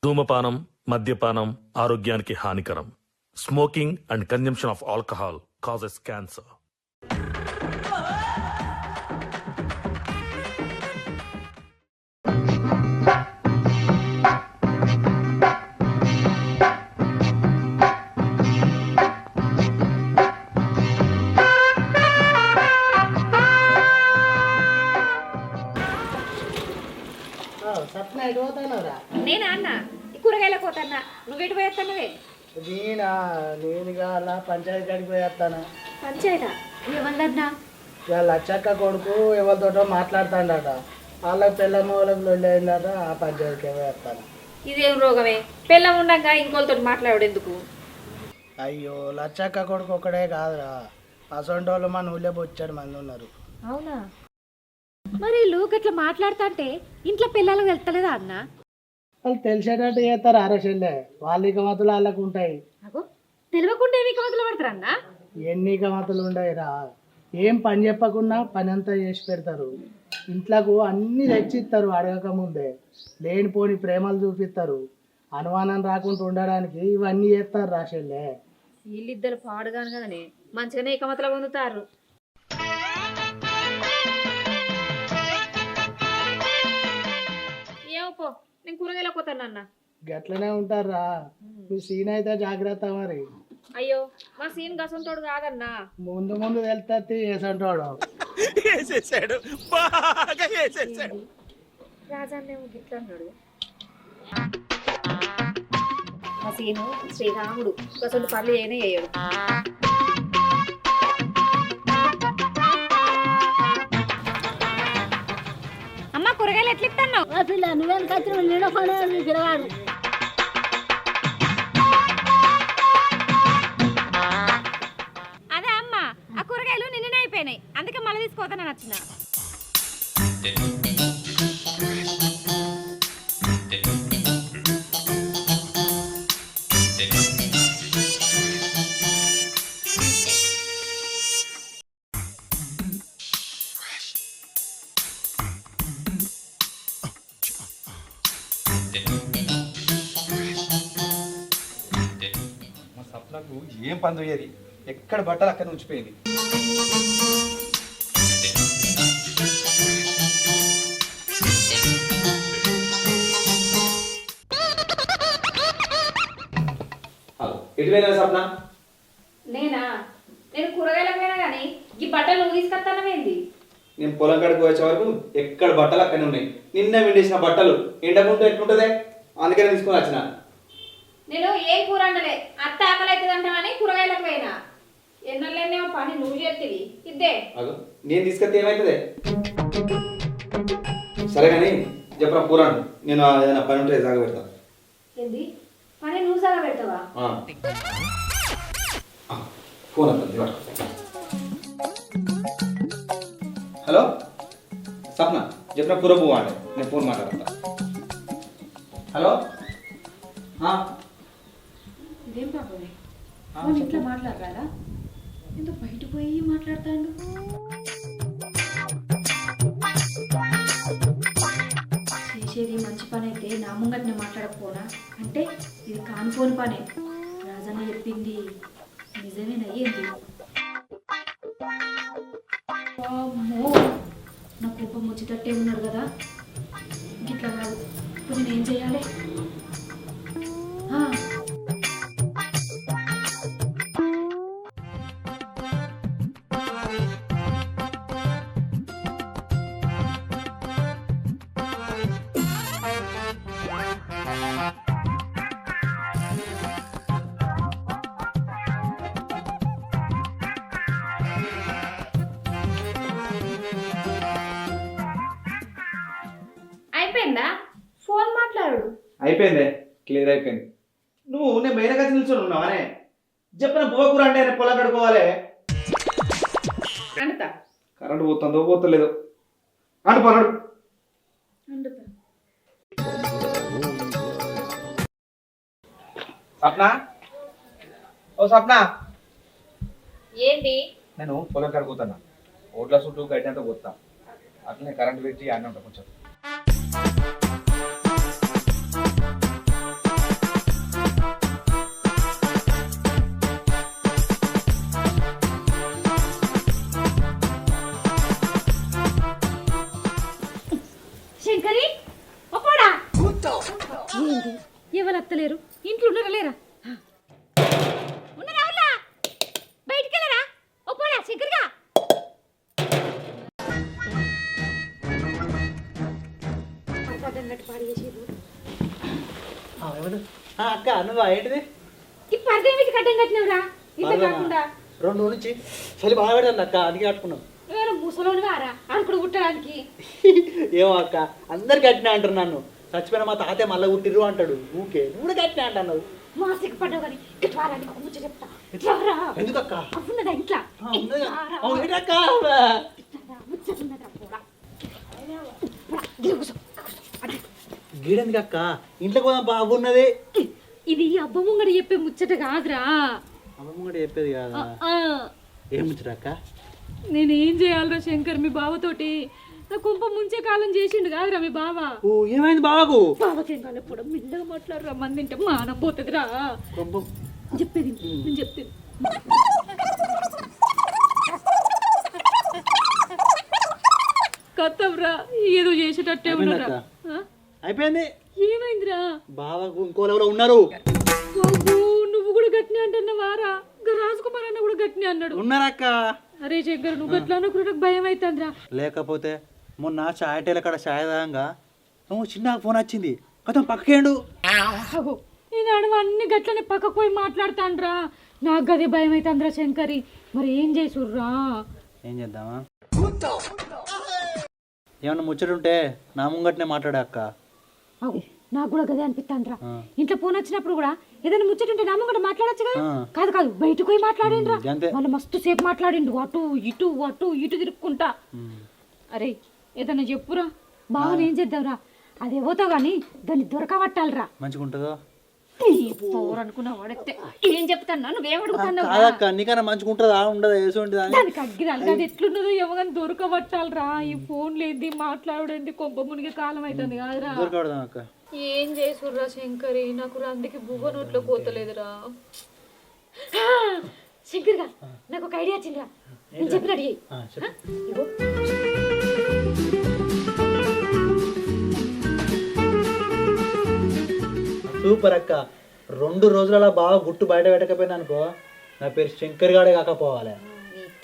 ధూమపానం, మద్యపానం ఆరోగ్యానికి హానికరం. Smoking and consumption of alcohol causes cancer. Sapna ఎటు పోతానరా? నేనా అన్న ఈ కూరగాయలకు పోతాన్నా, నువ్వు ఎటు పోయేస్తానవే? నేనుగా అలా పంచాయతీ కాడికి పోయేస్తాను. పంచాయతా ఏమన్నా? ఇక లచ్చక్క కొడుకు ఎవరితోటో మాట్లాడుతాడట, వాళ్ళకి పిల్లమ్మ వాళ్ళకి లొల్లి అయిందట, ఆ పంచాయతీకి పోయేస్తాను. ఇదేం రోగమే, పిల్లం ఉండగా ఇంకోళ్ళతో మాట్లాడు ఎందుకు? అయ్యో లచ్చక్క కొడుకు ఒక్కడే కాదురా, అసొంటి వాళ్ళు మన ఊళ్ళో బొచ్చాడు మంది ఉన్నారు. అవునా? మరి లూక్ ఇట్లా మాట్లాడుతుంటే ఇంట్లో పిల్లలకు వెళ్తలేదా అన్న? వాళ్ళు తెలిసేటట్టు చేస్తారు అరసెల్లే, వాళ్ళ ఇకమతులు వాళ్ళకు ఉంటాయి. తెలియకుండా ఏమి కమతులు పడతారు అన్న? ఎన్ని ఇకమతులు ఉండయిరా, ఏం పని చెప్పకుండా పని అంతా చేసి పెడతారు. ఇంట్లోకి అన్నీ తెచ్చిస్తారు అడగక ముందే, లేనిపోని ప్రేమలు చూపిస్తారు. అనుమానం రాకుండా ఉండడానికి ఇవన్నీ చేస్తారు రాసెల్లే. వీళ్ళిద్దరు పాడుగాను కదనే, మంచిగానే ఇకమతులు పొందుతారు. ఏమో నేను కూరగాయలకు పోతాను అన్న. గట్లనే ఉంటారా, మీ సీన్ అయితే జాగ్రత్త మరి. అయ్యో మా సీన్ గసంతోడు కాదన్నా, ముందు ముందు వెళ్తే వేసంటాడు. రాజాన్నేమో గిట్లా అన్నాడు. మా సీను శ్రీరాముడు గసంటు పనులు ఏనే చేయడు. అమ్మ కూరగాయలు ఎట్లా ఇస్తాను? పిల్ల నువ్వేం కత్తిరి నిండకుండా పిల్లవాడు. అదే అమ్మ, ఆ కూరగాయలు నిన్ననే అయిపోయినాయి, అందుకే మళ్ళీ తీసుకోతానని వచ్చిన. మా సప్నకు ఏం పని అయ్యేది, ఎక్కడ బట్టలు అక్కడ ఉంచిపోయింది. ఎటు పోయినా సప్న? నేనా? నేను కూరగాయలకు పోయినా కానీ ఈ బట్టలు నువ్వు తీసుకొస్తానవేంది? నేను పొలం కాడికి వచ్చే వరకు ఎక్కడ బట్టలు అక్కడనే ఉన్నాయి. నిన్న విండేసిన బట్టలు ఎండకుంటే ఎట్లుంటదే, అందుకనే తీసుకొని వచ్చిన. నేను ఏం కూర అండలే, అత్త ఆకలి అవుతుంది అంటామని కూరగాయలకు పోయినా. ఎన్నెళ్ళేమో పని నువ్వు చేతివి ఇద్దే. అగో నేను తీసుకొస్తే ఏమవుతుంది? సరే కానీ చెప్పరా పూరాను, నేను ఏదైనా పని ఉంటే జాగా పెడతా. ఏంది పని నువ్వు సాగా పెడతావా? ఫోన్ వస్తుంది. హలో సప్న, చెప్పిన కూర పువ్వు అంటే నేను ఫోన్ మాట్లాడతా. హలో ఇదేం పాపమే, ఇంట్లో మాట్లాడరాదా? ఎందుకు బయట పోయి మాట్లాడతాడు? చేసేది మంచి పని అయితే నా ముంగట్నే మాట్లాడకపోనా అంటే ఇది కానిపోని పనే. రాజన్న చెప్పింది నిజమేనయ్యేంది? అమ్మో, నా కోపం వచ్చేటట్టే ఉన్నాడు కదా. ఇట్లా కాదు, ఇప్పుడు నేనేం చేయాలి? అయిపోయిందా? ఫోన్ మాట్లాడు. అయిపోయిందే, క్లియర్ అయిపోయింది. నువ్వు నేను మెయిన్ కలిసి నిల్చొని ఉన్నావానే, చెప్పిన పువ్వ కూర అంటే నేను పొలం కడుకోవాలి. అంటా కరెంట్ పోతుందో పోతలేదు అంటు పన్నాడు. సప్న, ఓ సప్న, ఏంటి? నేను పొలం కడుగుతున్నా, ఓట్ల చుట్టూ గడ్డి అంతా పోతా, అట్లనే కరెంట్ పెట్టి అన్నీ ఉంటా కొంచెం. ఏంది ఎవరు అత్తలేరు ఇంట్లో ఉన్నారా లేరా ఉన్నారా వాళ్ళ బయటికి వెళ్ళరా ఓ పోరా శంకర్గా పాడు చేసిర్రు అక్క నువ్వు ఏంటిది ఈ పరద ఏమిటి కట్టం కట్టినవురా ఇంత కాకుండా 2 రోజుల నుంచి చలి బాగా పెడతాను అక్క అందుకే కట్టుకున్నాం నువ్వేనా ముసలోని వారా ఆడుకుడు కుట్టడానికి ఏమో అక్క అందరు కట్టినా అంటారు నన్ను చచ్చిపోయిన మా తాతయ్య మళ్ళీ కుట్టిర్రు అంటాడు ఊకే నువ్వు కూడా కట్టినా అంటున్నావు మాసికి పడ్డావు కానీ ఇట్వారానికి ముచ్చ చెప్తా ఇట్లారా ఎందుకక్క అవున్నదా ఇంట్లో ఏంటక్క ముచ్చన్నదా పోరా గీడెందుకు అక్క ఇంట్లో పోదాం బాగున్నది ఇది అబ్బ ముంగడి చెప్పే ముచ్చట కాదురా అమ్మమ్మ కూడా చెప్పేది కాదా ఏం ముచ్చట అక్క నేనేం చేయాలరా శంకర్ మీ బావతోటి నా కుంప ముంచే కాలం చేసిండు కాదురా మీ బావ ఓ ఏమైంది బావకు బావకేం కాలే కూడా మెల్లగా మాట్లాడరా మంది తింటే మానం పోతుందిరా చెప్పేది నేను చెప్తాను కత్తవ్రా ఏదో చేసేటట్టే ఉన్నారా అయిపోయింది ఏమైందిరా బావకు ఇంకోళ్ళు ఎవరో ఉన్నారు నువ్వు కూడా గట్టినే అంటున్నావారా రాజకుమార్ అన్న కూడా గట్టినే అన్నాడు ఉన్నారక్క అరే శంకర్ నువ్వు గట్లా అన్నప్పుడు నాకు భయం అవుతుందిరా లేకపోతే మొన్న చాయటేల కాడ చాయదాంగా నువ్వు చిన్న ఫోన్ వచ్చింది కథం పక్కేండు ఈనాడు అన్ని గట్లనే పక్కకు పోయి మాట్లాడతాండ్రా నాకు గదే భయం అవుతుందిరా శంకరి మరి ఏం చేసుర్రా ఏం చేద్దామా ఏమన్నా ముచ్చటుంటే నా ముంగట్నే మాట్లాడా అక్క నాకు కూడా గదే అనిపిస్తాండ్రా ఇంట్లో ఫోన్ వచ్చినప్పుడు కూడా ఏదైనా ముచ్చటుంటే నా ముంగట మాట్లాడచ్చు కదా కాదు కాదు బయటకు పోయి మాట్లాడిండ్రా వాళ్ళు మస్తు సేపు మాట్లాడిండు అటు ఇటు తిరుక్కుంటా అరే ఏదన్నా చెప్పురా బాగా ఏం చేద్దాంరా అదేవోతో గాని దాన్ని దొరకబట్టాలరా మంచిగా ఉంటుందో అనుకున్నా వాడైతే ఏం చెప్తాను నువ్వేం అడుగుతున్నావు కాదక్క నీకన్నా మంచిగా ఉంటుందా ఉండదా వేసి ఉంటుంది దానికి అగ్గిరాలి అది ఎట్లున్నదో ఏమోగాని దొరకబట్టాలరా ఈ ఫోన్ లేది మాట్లాడండి కొంప మునిగే కాలం అవుతుంది కాదురా దొరకబడదాం అక్క ఏం చేసుర్రా శంకరి నాకు అందుకే బువ్వ నోట్లో పోతలేదురా శంకర్గా నాకు ఒక ఐడియా వచ్చిందిరా నేను చెప్పినట్టు ఇగో సూపర్ అక్క 2 రోజుల బాగా గుట్టు బయట పెట్టకపోయినా అనుకో నా పేరు శంకర్ గాడే కాకపోవాలి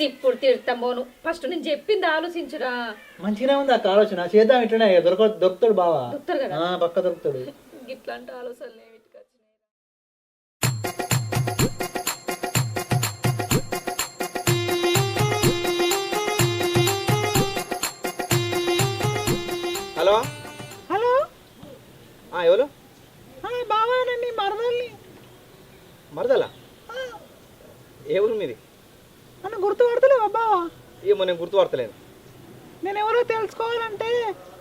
ఇప్పుడు తిడతాం పోను ఫస్ట్ నేను చెప్పింది ఆలోచించురా మంచిగానే ఉంది అక్క ఆలోచన చేద్దాం ఇట్లనే దొరుకుతాడు బావా పక్క దొరుకుతాడు ఇట్లాంటి ఆలోచనలు హలో హలో ఎవరు బావానండి మరదల్ని మరదలా ఏ ఊరు మీది నన్ను గుర్తుపడతలేవా బావా ఏమో నేను గుర్తుపడతలేను నేను ఎవరో తెలుసుకోవాలంటే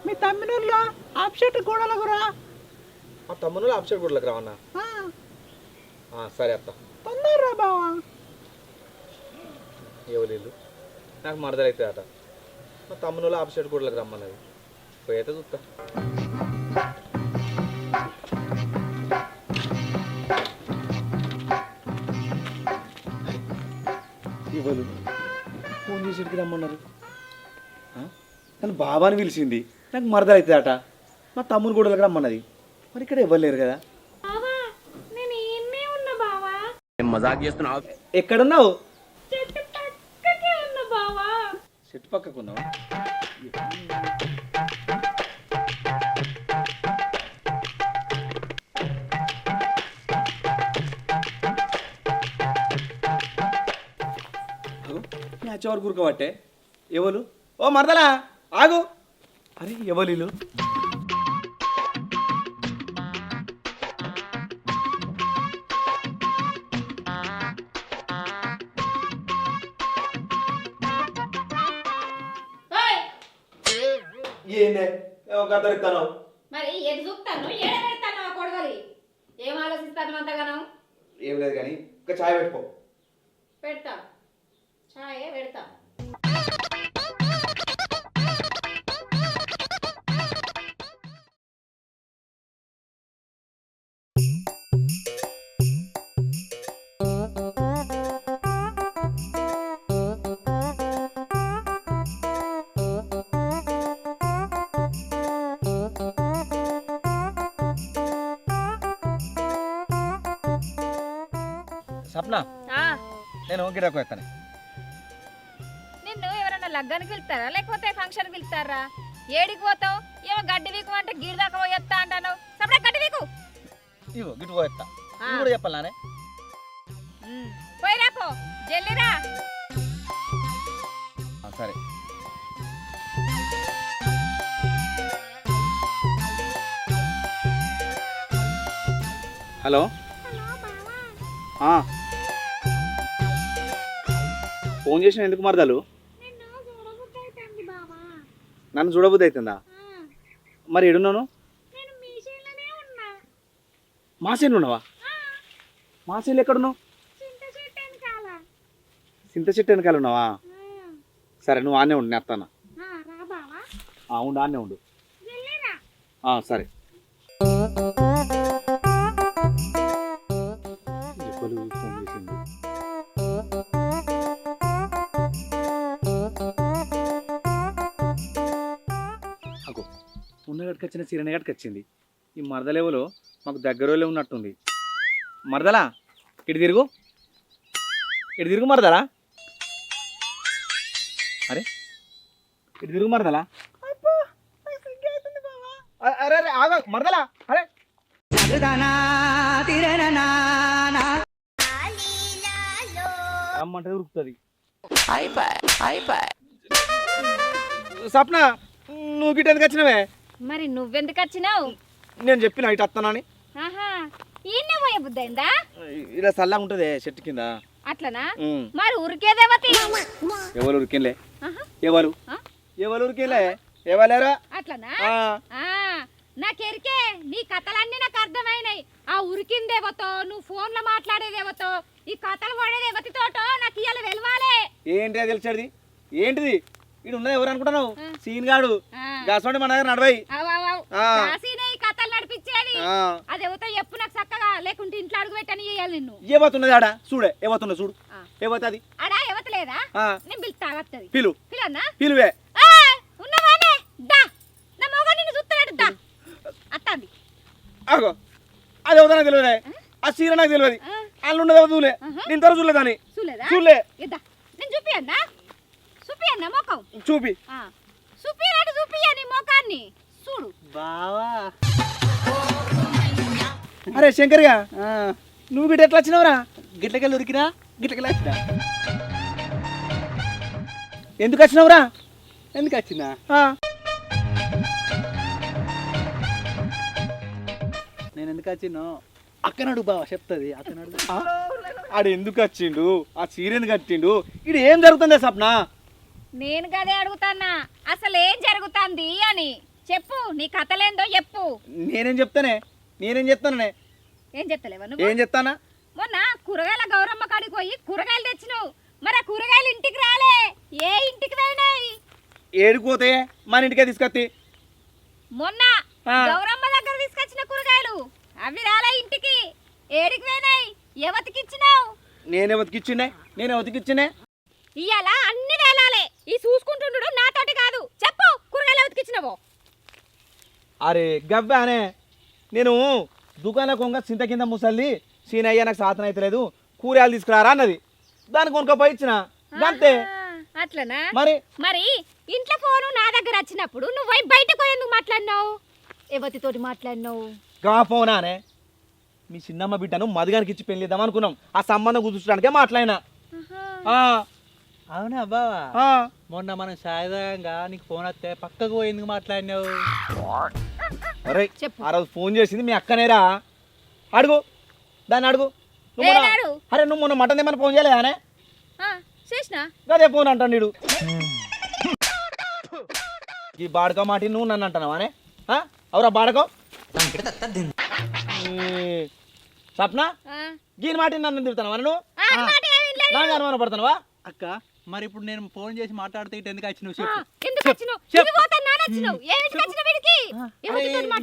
మీ తమ్మినూరులో ఆప్షెట్ గోడలకు రా మా తమ్ముళ్ళు ఆప్షన్ గుడ్లకు రావన్నా సరే అత్త తొందరరా బావా ఎవరు ఇల్లు నాకు మరదలైతే అట మా తమ్ముళ్ళు ఆప్షన్ గుడ్లకు రమ్మన్నది పోయితే చూస్తా ఇవ్వదు ఫోన్ చేసి ఇక్కడికి రమ్మన్నారు నన్ను బాబాని పిలిచింది నాకు మరదలు అవుతుంది అట మా తమ్ముని కూడా రమ్మన్నది మరి ఇక్కడ ఇవ్వలేరు కదా నేను ఏమే ఉన్నా బావా మజాక్ చేస్తున్నావు ఎక్కడున్నావు చెట్టు పక్కకే ఉన్నా బావా చెట్టు పక్కకు ఉన్నావా వచ్చేవారు కూరుకోబట్టే ఎవరు ఓ మరదలా ఆగు అరే ఎవరు ఇల్లు ఏందే గద్దరిస్తాను మరి ఎటు చూస్తాను ఏడ పెడతాను ఆ కొడగలి ఏం ఆలోచిస్తాను అంతగానో ఏం లేదు కానీ ఒక ఛాయ్ పెట్టుకో పెడతా ఛాయే పెడతా సప్న నేను గిడకు ఎత్తాను. నిన్ను ఎవరైనా లగ్గానికి పిలుస్తారా లేకపోతే ఫంక్షన్కి పిలుస్తారా? ఏడికి పోతావు? ఏమో గడ్డి వీకు అంటే గిడి దాకా పోయేస్తా అంటాను. సపడే గడ్డి వీకు. ఇగో గిట్టు పోయేస్తా. నువ్వు కూడా చెప్పాలనే. పోయిరా పో, జల్లిరా. సరే. హలో. ఫోన్ చేసిన ఎందుకు మరదలు? నన్ను చూడబుద్ధి అవుతుందా? మరి ఎడున్నాను? మా చేను ఉన్నావా? మా చేను ఎక్కడున్నావు? చింత చెట్టు వెనకాల ఉన్నావా? సరే నువ్వు ఆనే ఉండు, నేను వస్తాను. ఉండు, ఆనే ఉండు. సరే. ఫోన్ చేసింది. అగో ఉన్నగడికి వచ్చిన సిరనగడికి వచ్చింది. ఈ మరదలేవలో మాకు దగ్గరలో ఉన్నట్టుంది. మరదలా ఇటు తిరుగు, ఇటు తిరుగు మరదలా. అరే ఇటు తిరుగు మరదలా. అరే అరే ఆగ మరదలా. అరే అమ్మంటే ఉరుకుతుంది. సప్న నువ్వు గిట్ట ఎందుకు వచ్చినవే? మరి నువ్వెందుకు వచ్చినావు? నేను చెప్పిన ఇటు వస్తానని. ఈయన పోయే బుద్ధి అయిందా? ఇలా చల్లగా ఉంటుంది చెట్టు కింద. అట్లనా? మరి ఉరికేదేవతి. ఎవరు ఉరికిలే? ఎవరు ఎవరు ఉరికిలే? ఎవలేరా? అట్లనా? నాకెరికే నీ కథలన్నీ నాకు అర్థమైనాయి. ఆ ఉరికిందేవతో, నువ్వు ఫోన్ లో మాట్లాడేదేవతో, ఈ కథలు పడేదేవతితోటో నాకు ఇవాళ వెలవాలే. ఏంటి తెలిసేది? ఏంటిది? ఇడు ఉన్నది ఎవరు అనుకుంటున్నావు? సీన్ గాడు గాసోండి మన దగ్గర నడవై కథలు నడిపించేది. అదేవతో ఎప్పు నాకు చక్కగా, లేకుంటే ఇంట్లో అడుగు పెట్టని చేయాలి నిన్ను. ఏవతున్నది ఆడ చూడే, ఏవతున్నా చూడు. ఏవతది ఆడా ఏవతలేదా? నేను పిలుస్తా. పిలు పిలన్నా? పిలువే. ఉన్నవానే దా, నా మొగ నిన్ను చూస్తున్నాడు. దా అత్తంది. అగో అది ఎవతనా తెలియదే. ఆ సీర నాకు తెలియదు. వాళ్ళు ఉన్నది ఎవతులే. నేను తర చూడలేదని. చూడలే. నేను చూపియన్నా? చూపియన్నా మొఖం? చూపి. చూపియాడు, చూపియా నీ మొఖాన్ని చూడు. బావా అరే శంకర్గా, నువ్వు గిట్ట ఎట్లా వచ్చినావురా? గిట్లకెళ్ళి ఉరికినా, గిట్లకెళ్ళి వచ్చినా. ఎందుకు వచ్చినావురా? ఎందుకు వచ్చినా? నేను ఎందుకు వచ్చినో అక్కనడు బావ చెప్తుంది. అక్కనడు ఆడు ఎందుకు వచ్చిండు? ఆ సీర ఎందుకు కట్టిండు? ఇది ఏం జరుగుతుందే సప్న? నేను కదే అడుగుతానా, అసలు ఏం జరుగుతుంది అని చెప్పు. నీ కథలేందో చెప్పు. నేనేం చెప్తానే? నేనేం చెప్తానే? ఏం చెప్తలేవా ఏం నువ్వు? చెప్తానా? మొన్న కూరగాయల గౌరమ్మ కాడికి పోయి కూరగాయలు తెచ్చినావు. మరి ఆ కూరగాయలు ఇంటికి రాలే. ఏ ఇంటికి పోయినాయి? ఏడిపోతే మన ఇంటికే తీసుకొత్తి. మొన్న గౌరమ్మ దగ్గర తీసుకొచ్చిన కూరగాయలు అవి రాలే ఇంటికి. ఏడికి పోయినాయి? ఎవతికి ఇచ్చినావు? నేనెవతికిచ్చిండే? నేనెవతికిచ్చిండే? ఇయ్యాల అన్ని వేలాలే. ఈ చూసుకుంటుండు నాతోటి కాదు. చెప్పు, కూరగాయలు ఎవతికిచ్చినావో? అరే గవ్వానే, నేను దుకాణ కొంగ చింత కింద ముసల్ది సీనయ్య నాకు సాధన అయితే లేదు, కూరగాయలు తీసుకురారా అన్నది. దానికి కొనుక్కపోయి ఇచ్చిన అంతే. అట్లనా? మరి మరి ఇంట్లో ఫోను నా దగ్గర వచ్చినప్పుడు నువ్వు బయటకు పోయి ఎందుకు మాట్లాడినావు? ఎవరితోటి మాట్లాడినావు? గా పోనానే, మీ చిన్నమ్మ బిడ్డను మధుగానికి ఇచ్చి పెళ్ళిద్దాం అనుకున్నాం. ఆ సంబంధం కుదుర్చడానికే మాట్లాడినా. అవునా బావా? మొన్న మనం సాయంగా నీకు ఫోన్ వస్తే పక్కకు పోయి ఎందుకు మాట్లాడినావు? అరే చెప్పు. ఆ రోజు ఫోన్ చేసింది మీ అక్కనేరా. అడుగు, దాన్ని అడుగు. అరే నువ్వు మొన్న మటన్ ఏమైనా ఫోన్ చేయలేదానే? చేసినా అదే ఫోన్ అంటాను నీడు. ఈ బాడక మాట నువ్వు నన్ను అంటున్నావానే? అవురా బాడకో సప్న, గీని మాట నన్ను తిరుగుతున్నావా నువ్వు? నాకు అనుమానం పడుతున్నావా? అక్క మరి ఇప్పుడు నేను ఫోన్ చేసి మాట్లాడితే ఇటు ఎందుకు వచ్చినావు చెప్పు.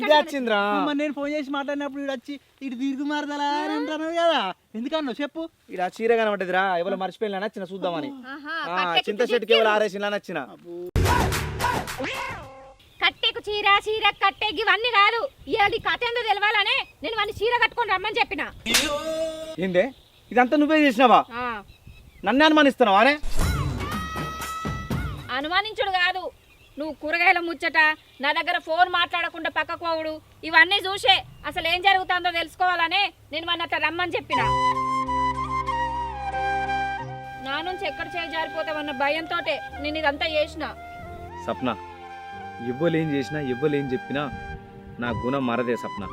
ఇదే వచ్చిందిరా. మరి నేను ఫోన్ చేసి మాట్లాడినప్పుడు ఇటు వచ్చి ఇటు తిరుగు మారదలా అని అంటున్నావు కదా, ఎందుకన్నావు చెప్పు. ఇలా చీర కనబడ్డదిరా, ఎవరు మర్చిపోయినా నచ్చిన చూద్దామని. చింత చెట్టుకి ఎవరు ఆరేసినా నచ్చిన. కట్టెకు చీర, చీర కట్టెకి ఇవన్నీ కాదు. ఇవాళ కథ ఏందో తెలవాలనే నేను వాడిని చీర కట్టుకొని రమ్మని చెప్పిన. ఏందే ఇదంతా నువ్వే చేసినావా? నన్నే అనుమానిస్తున్నావా అనే? అనుమానించుడు కాదు, నువ్వు కూరగాయల ముచ్చట, నా దగ్గర ఫోన్ మాట్లాడకుండా పక్కకు పోవుడు, ఇవన్నీ చూసే అసలు ఏం జరుగుతుందో తెలుసుకోవాలనే నేను మన అట్లా రమ్మని చెప్పిన. నా నుంచి ఎక్కడ చేయి జారిపోతావన్న భయంతో నేను ఇదంతా చేసిన. సప్న, ఎవ్వలేం చేసినా ఎవ్వలేం చెప్పినా నా గుణం మారదే సప్న.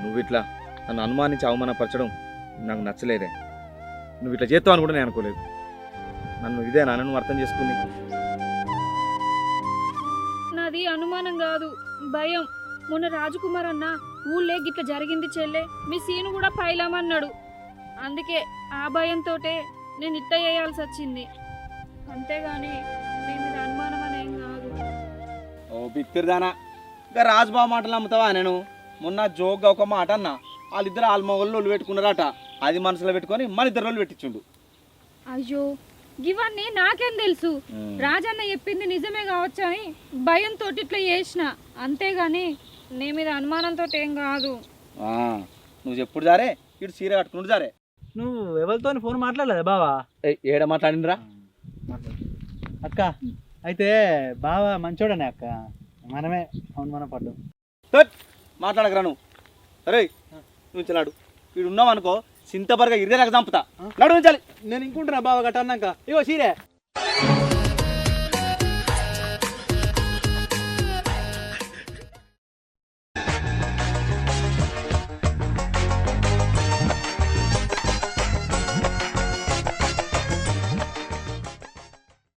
నువ్వు ఇట్లా నన్ను అనుమానించి అవమానపరచడం నాకు నచ్చలేదే. నువ్వు ఇట్లా చేస్తావు అని కూడా నేను అనుకోలేదు. నన్ను ఇదే నాన్న నువ్వు అర్థం చేసుకుంది. నాది అనుమానం కాదు, భయం. మొన్న రాజకుమార్ అన్న ఊళ్ళే గిట్ల జరిగింది చెల్లె, మీ సీను కూడా పైలామన్నాడు. అందుకే ఆ భయంతో నేను ఇట్ట చేయాల్సి వచ్చింది. అంతేగాని నీ మీద అనుమానం అనేం కాదు. ఓ బిత్తిరిదానా, ఇంకా రాజుబాబు మాటలు నమ్ముతావా? నేను మొన్న జోక్గా ఒక మాట అన్నా, వాళ్ళిద్దరు ఆల్మగోళ్ళు పెట్టుకున్నారట. అది మనసులో పెట్టుకొని మన ఇద్దరు రోజులు పెట్టించుండు. అయ్యో, ఇవన్నీ నాకేం తెలుసు? రాజన్న చెప్పింది నిజమే కావచ్చు అని భయంతో ఇట్లా చేసిన, అంతేగాని నీ మీద అనుమానంతో ఏం కాదు. నువ్వు చెప్పుడు జారే, ఇటు సీర కట్టుకున్నాడు జారే. నువ్వు ఎవరితో ఫోన్ మాట్లాడలేదా బావా? ఏడ మాట్లాడిండ్రా? అక్క అయితే బావా మంచోడనే అక్క, మనమే అవును మన పడ్డాం. మాట్లాడకరా నువ్వు. సరే నువ్వు చలాడు, వీడు ఉన్నావు అనుకో సింతబరగా ఇరగలేక చంపుతా. నడు ఉంచాలి. నేను ఇంకుంటున్నా బావ గట్ట అన్నాక. ఇగో సీరే